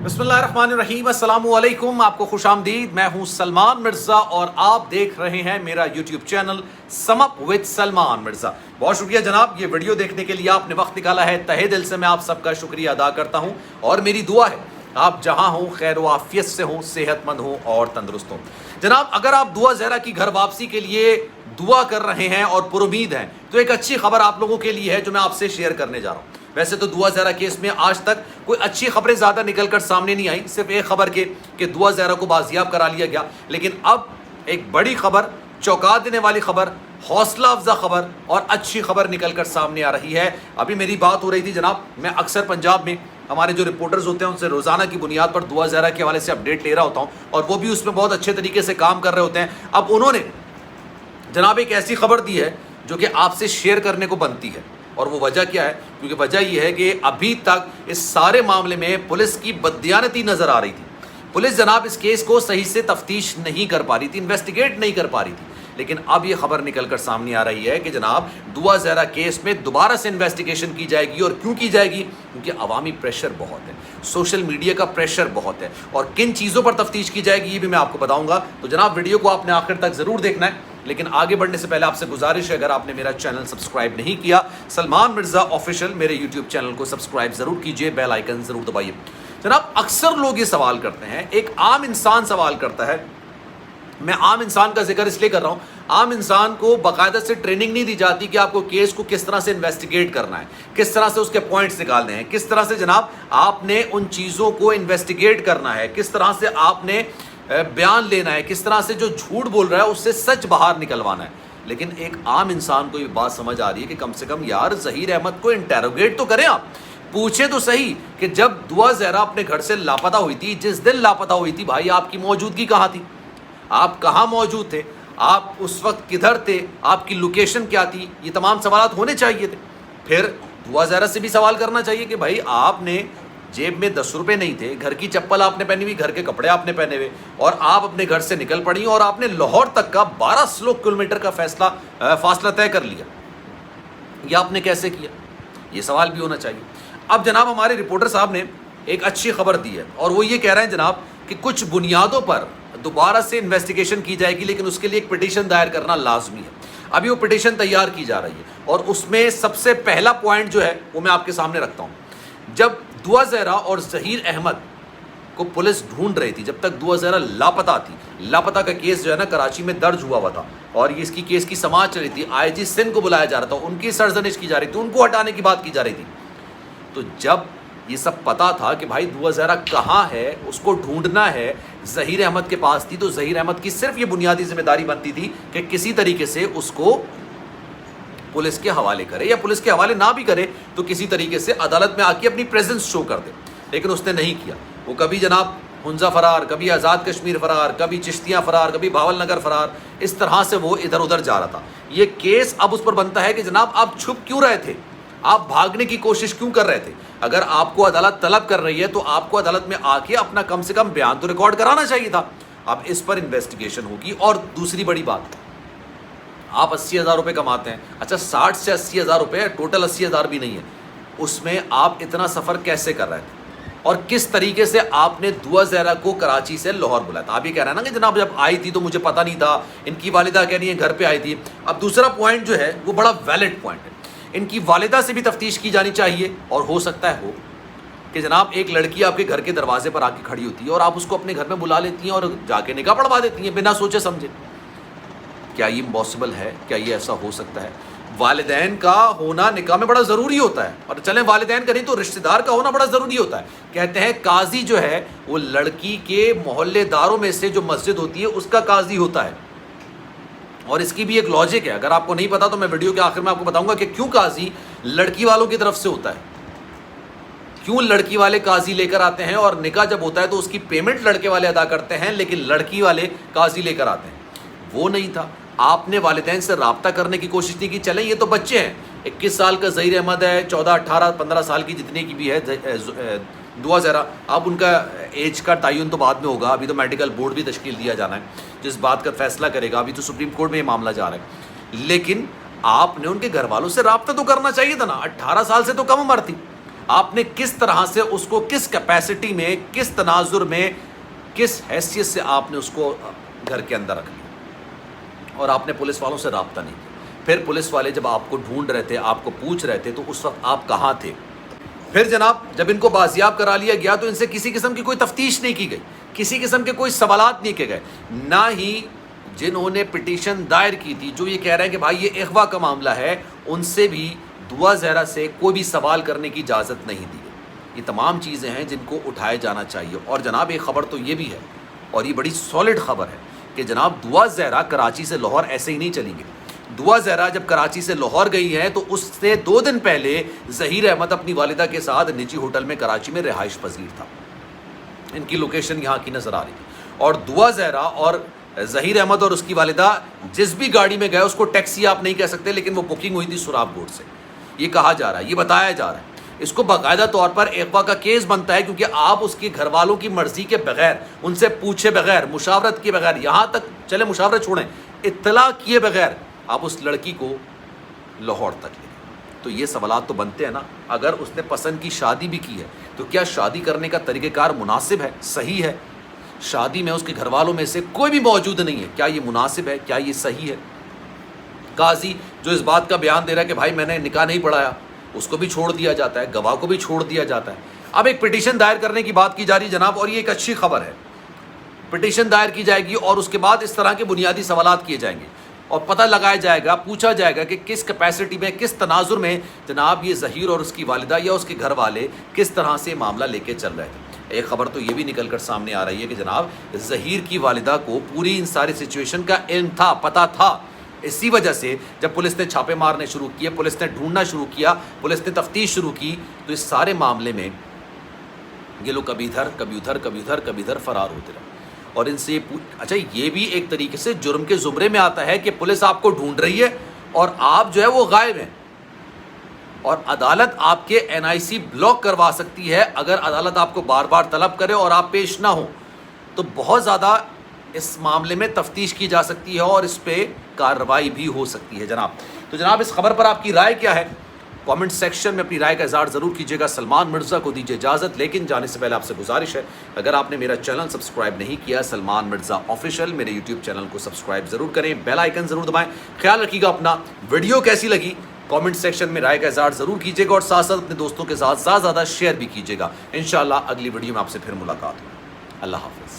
بسم اللہ الرحمن الرحیم، السلام علیکم، آپ کو خوش آمدید۔ میں ہوں سلمان مرزا اور آپ دیکھ رہے ہیں میرا YouTube channel some up with Salman Mirza. بہت شکریہ جناب، یہ ویڈیو دیکھنے کے لیے آپ نے وقت نکالا ہے، تہہ دل سے میں آپ سب کا شکریہ ادا کرتا ہوں اور میری دعا ہے آپ جہاں ہوں خیر و عافیت سے ہوں، صحت مند ہوں اور تندرست ہوں۔ جناب اگر آپ دعا زہرا کی گھر واپسی کے لیے دعا کر رہے ہیں اور پر امید ہیں تو ایک اچھی خبر آپ لوگوں کے لیے ہے جو میں آپ سے شیئر کرنے جا رہا ہوں۔ ویسے تو دعا زہرا کیس میں آج تک کوئی اچھی خبریں زیادہ نکل کر سامنے نہیں آئی، صرف ایک خبر کہ دعا زہرا کو بازیاب کرا لیا گیا، لیکن اب ایک بڑی خبر، چونکا دینے والی خبر، حوصلہ افزا خبر اور اچھی خبر نکل کر سامنے آ رہی ہے۔ ابھی میری بات ہو رہی تھی جناب، میں اکثر پنجاب میں ہمارے جو رپورٹرز ہوتے ہیں ان سے روزانہ کی بنیاد پر دعا زہرا کے حوالے سے اپڈیٹ لے رہا ہوتا ہوں اور وہ بھی اس میں بہت اچھے طریقے سے کام کر رہے ہوتے ہیں۔ اب انہوں نے جناب ایک ایسی خبر دی ہے جو کہ آپ سے شیئر کرنے کو بنتی ہے، اور وہ وجہ کیا ہے؟ کیونکہ وجہ یہ ہے کہ ابھی تک اس سارے معاملے میں پولیس کی بددیانتی نظر آ رہی تھی۔ پولیس جناب اس کیس کو صحیح سے تفتیش نہیں کر پا رہی تھی، انویسٹیگیٹ نہیں کر پا رہی تھی، لیکن اب یہ خبر نکل کر سامنے آ رہی ہے کہ جناب دعا زہرا کیس میں دوبارہ سے انویسٹیگیشن کی جائے گی۔ اور کیوں کی جائے گی؟ کیونکہ عوامی پریشر بہت ہے، سوشل میڈیا کا پریشر بہت ہے، اور کن چیزوں پر تفتیش کی جائے گی یہ بھی میں آپ کو بتاؤں گا۔ تو جناب ویڈیو کو آپ نے آخر تک ضرور دیکھنا ہے، لیکن آگے بڑھنے سے پہلے آپ سے گزارش ہے اگر آپ نے میرا چینل سبسکرائب نہیں کیا، سلمان مرزا آفیشیل میرے یوٹیوب چینل کو سبسکرائب ضرور کیجئے، بیل آئیکن ضرور دبائیے۔ جناب اکثر لوگ یہ سوال کرتے ہیں، ایک عام انسان سوال کرتا ہے، میں عام انسان کا ذکر اس لیے کر رہا ہوں، عام انسان کو باقاعدہ سے ٹریننگ نہیں دی جاتی کہ آپ کو کیس کو کس طرح سے انویسٹیگیٹ کرنا ہے، کس طرح سے اس کے پوائنٹس نکالنے ہیں، کس طرح سے جناب آپ نے ان چیزوں کو انویسٹیگیٹ کرنا ہے، کس طرح سے آپ نے بیان لینا ہے، کس طرح سے جو جھوٹ بول رہا ہے اس سے سچ باہر نکلوانا ہے۔ لیکن ایک عام انسان کو یہ بات سمجھ آ رہی ہے کہ کم سے کم یار ظہیر احمد کو انٹیروگیٹ تو کریں، آپ پوچھیں تو صحیح کہ جب دعا زہرا اپنے گھر سے لاپتہ ہوئی تھی، جس دن لاپتہ ہوئی تھی بھائی آپ کی موجودگی کہاں تھی؟ آپ کہاں موجود تھے؟ آپ اس وقت کدھر تھے؟ آپ کی لوکیشن کیا تھی؟ یہ تمام سوالات ہونے چاہیے تھے۔ پھر دعا زہرا سے بھی سوال کرنا چاہیے کہ بھائی آپ نے جیب میں 10 روپے نہیں تھے، گھر کی چپل آپ نے پہنی ہوئی، گھر کے کپڑے آپ نے پہنے ہوئے، اور آپ اپنے گھر سے نکل پڑی اور آپ نے لاہور تک کا 1200 کلومیٹر کا فاصلہ طے کر لیا، یہ آپ نے کیسے کیا؟ یہ سوال بھی ہونا چاہیے۔ اب جناب ہمارے رپورٹر صاحب نے ایک اچھی خبر دی ہے، اور وہ یہ کہہ رہے ہیں جناب کہ کچھ بنیادوں پر دوبارہ سے انویسٹیگیشن کی جائے گی، لیکن اس کے لیے ایک پٹیشن دائر کرنا لازمی ہے۔ ابھی وہ پٹیشن تیار کی جا رہی ہے، اور اس میں سب سے پہلا پوائنٹ جو ہے وہ میں آپ کے سامنے رکھتا ہوں۔ جب دعا زہرا اور ظہیر احمد کو پولیس ڈھونڈ رہی تھی، جب تک دعا زہرا لاپتہ تھی، لاپتہ کا کیس جو ہے نا کراچی میں درج ہوا تھا، اور یہ اس کی کیس کی سماعت چل رہی تھی، آئی جی سندھ کو بلایا جا رہا تھا، ان کی سرزنش کی جا رہی تھی، ان کو ہٹانے کی بات کی جا رہی تھی۔ تو جب یہ سب پتا تھا کہ بھائی دعا زہرا کہاں ہے، اس کو ڈھونڈنا ہے، ظہیر احمد کے پاس تھی، تو ظہیر احمد کی صرف یہ بنیادی ذمہ داری بنتی تھی کہ کسی طریقے سے اس کو پولیس کے حوالے کرے، یا پولیس کے حوالے نہ بھی کرے تو کسی طریقے سے عدالت میں آ کے اپنی پریزنس شو کر دے، لیکن اس نے نہیں کیا۔ وہ کبھی جناب ہنزا فرار، کبھی آزاد کشمیر فرار، کبھی چشتیاں فرار، کبھی بھاول نگر فرار، اس طرح سے وہ ادھر ادھر جا رہا تھا۔ یہ کیس اب اس پر بنتا ہے کہ جناب آپ چھپ کیوں رہے تھے؟ آپ بھاگنے کی کوشش کیوں کر رہے تھے؟ اگر آپ کو عدالت طلب کر رہی ہے تو آپ کو عدالت میں آ کے اپنا کم سے کم بیان تو ریکارڈ کرانا چاہیے تھا۔ اب اس پر انویسٹیگیشن ہوگی۔ اور دوسری بڑی بات، آپ 80,000 روپے کماتے ہیں، اچھا 60 سے 80,000 روپے، ٹوٹل 80,000 بھی نہیں ہے، اس میں آپ اتنا سفر کیسے کر رہے تھے، اور کس طریقے سے آپ نے دعا زہرا کو کراچی سے لاہور بلایا تھا؟ آپ یہ کہہ رہے ہیں نا کہ جناب جب آئی تھی تو مجھے پتہ نہیں تھا، ان کی والدہ کہہ رہی ہیں گھر پہ آئی تھی۔ اب دوسرا پوائنٹ جو ہے وہ بڑا ویلڈ پوائنٹ ہے، ان کی والدہ سے بھی تفتیش کی جانی چاہیے، اور ہو سکتا ہے کہ جناب ایک لڑکی آپ کے گھر کے دروازے پر آ کے کھڑی ہوتی ہے اور آپ اس کو اپنے گھر میں بلا لیتی ہیں اور جا کے نکاح پڑھوا دیتی ہیں بنا سوچے سمجھے۔ کیا یہ امپاسبل ہے؟ کیا یہ ایسا ہو سکتا ہے؟ والدین کا ہونا نکاح میں بڑا ضروری ہوتا ہے، اور چلیں والدین کا نہیں تو رشتہ دار کا ہونا بڑا ضروری ہوتا ہے۔ کہتے ہیں قاضی جو ہے وہ لڑکی کے محلے داروں میں سے جو مسجد ہوتی ہے اس کا قاضی ہوتا ہے، اور اس کی بھی ایک لاجک ہے، اگر آپ کو نہیں پتا تو میں ویڈیو کے آخر میں آپ کو بتاؤں گا کہ کیوں قاضی لڑکی والوں کی طرف سے ہوتا ہے، کیوں لڑکی والے قاضی لے کر آتے ہیں، اور نکاح جب ہوتا ہے تو اس کی پیمنٹ لڑکے والے ادا کرتے ہیں، لیکن لڑکی والے قاضی لے کر آتے ہیں۔ وہ نہیں تھا، آپ نے والدین سے رابطہ کرنے کی کوشش نہیں کی۔ چلیں یہ تو بچے ہیں، 21 سال کا ظہیر احمد ہے، 14 18 15 سال کی جتنے کی بھی ہے دعا زہرا، اب ان کا ایج کا تعین تو بعد میں ہوگا، ابھی تو میڈیکل بورڈ بھی تشکیل دیا جانا ہے جس بات کا فیصلہ کرے گا، ابھی تو سپریم کورٹ میں یہ معاملہ جا رہا ہے۔ لیکن آپ نے ان کے گھر والوں سے رابطہ تو کرنا چاہیے تھا نا، 18 سال سے تو کم عمر تھی۔ آپ نے کس طرح سے اس کو کس کیپیسٹی میں, کس تناظر میں, کس حیثیت سے آپ نے اس کو گھر کے اندر رکھ لیا, اور آپ نے پولیس والوں سے رابطہ نہیں کیا. پھر پولیس والے جب آپ کو ڈھونڈ رہے تھے, آپ کو پوچھ رہے تھے, تو اس وقت آپ کہاں تھے؟ پھر جناب جب ان کو بازیاب کرا لیا گیا تو ان سے کسی قسم کی کوئی تفتیش نہیں کی گئی, کسی قسم کے کوئی سوالات نہیں کیے گئے, نہ ہی جنہوں نے پٹیشن دائر کی تھی, جو یہ کہہ رہے ہیں کہ بھائی یہ اغوا کا معاملہ ہے, ان سے بھی دعا زہرا سے کوئی بھی سوال کرنے کی اجازت نہیں دی گئی. یہ تمام چیزیں ہیں جن کو اٹھایا جانا چاہیے. اور جناب ایک خبر تو یہ بھی ہے, اور یہ بڑی سالڈ خبر ہے, کہ جناب دعا زہرا کراچی سے لاہور ایسے ہی نہیں چلیں گے. دعا زہرا جب کراچی سے لاہور گئی ہے تو اس سے 2 دن پہلے ظہیر احمد اپنی والدہ کے ساتھ نجی ہوٹل میں کراچی میں رہائش پذیر تھا. ان کی لوکیشن یہاں کی نظر آ رہی تھی, اور دعا زہرا اور ظہیر احمد اور اس کی والدہ جس بھی گاڑی میں گئے, اس کو ٹیکسی آپ نہیں کہہ سکتے, لیکن وہ بکنگ ہوئی تھی سراب بورڈ سے. یہ کہا جا رہا ہے, یہ بتایا جا رہا ہے, اس کو باقاعدہ طور پر اغوا کا کیس بنتا ہے, کیونکہ آپ اس کے گھر والوں کی مرضی کے بغیر, ان سے پوچھے بغیر, مشاورت کے بغیر, یہاں تک چلے مشاورت چھوڑیں, اطلاع کیے بغیر آپ اس لڑکی کو لاہور تک لے. تو یہ سوالات تو بنتے ہیں نا. اگر اس نے پسند کی شادی بھی کی ہے تو کیا شادی کرنے کا طریقہ کار مناسب ہے, صحیح ہے؟ شادی میں اس کے گھر والوں میں سے کوئی بھی موجود نہیں ہے, کیا یہ مناسب ہے, کیا یہ صحیح ہے؟ قاضی جو اس بات کا بیان دے رہا ہے کہ بھائی میں نے نکاح نہیں پڑھایا, اس کو بھی چھوڑ دیا جاتا ہے, گواہ کو بھی چھوڑ دیا جاتا ہے. اب ایک پٹیشن دائر کرنے کی بات کی جا رہی ہے جناب, اور یہ ایک اچھی خبر ہے. پٹیشن دائر کی جائے گی اور اس کے بعد اس طرح کے بنیادی سوالات کیے جائیں گے, اور پتہ لگایا جائے گا, پوچھا جائے گا کہ کس کیپیسٹی میں, کس تناظر میں جناب یہ ظہیر اور اس کی والدہ یا اس کے گھر والے کس طرح سے معاملہ لے کے چل رہے تھے. ایک خبر تو یہ بھی نکل کر سامنے آ رہی ہے کہ جناب ظہیر کی والدہ کو پوری ان ساری سچویشن کا علم تھا, پتہ تھا. اسی وجہ سے جب پولیس نے چھاپے مارنے شروع کیے, پولیس نے ڈھونڈنا شروع کیا, پولیس نے تفتیش شروع کی, تو اس سارے معاملے میں یہ لوگ کبھی ادھر کبھی ادھر کبھی ادھر کبھی ادھر فرار ہوتے رہے. اور ان سے اچھا یہ بھی ایک طریقے سے جرم کے زمرے میں آتا ہے کہ پولیس آپ کو ڈھونڈ رہی ہے اور آپ جو ہے وہ غائب ہیں, اور عدالت آپ کے NIC بلاک کروا سکتی ہے اگر عدالت آپ کو بار بار طلب کرے اور آپ پیش نہ ہوں. تو بہت زیادہ اس معاملے میں تفتیش کی جا سکتی ہے اور اس پہ کارروائی بھی ہو سکتی ہے جناب. تو جناب اس خبر پر آپ کی رائے کیا ہے؟ کامنٹ سیکشن میں اپنی رائے کا اظہار ضرور کیجیے گا. سلمان مرزا کو دیجیے اجازت, لیکن جانے سے پہلے آپ سے گزارش ہے, اگر آپ نے میرا چینل سبسکرائب نہیں کیا سلمان مرزا آفیشیل, میرے یوٹیوب چینل کو سبسکرائب ضرور کریں, بیل آئیکن ضرور دبائیں. خیال رکھیے گا اپنا. ویڈیو کیسی لگی کامنٹ سیکشن میں رائے کا اظہار ضرور کیجیے گا, اور ساتھ ساتھ اپنے دوستوں کے ساتھ زیادہ زیادہ شیئر بھی کیجیے گا. انشاءاللہ اگلی ویڈیو میں آپ سے پھر ملاقات ہوگی. اللہ حافظ.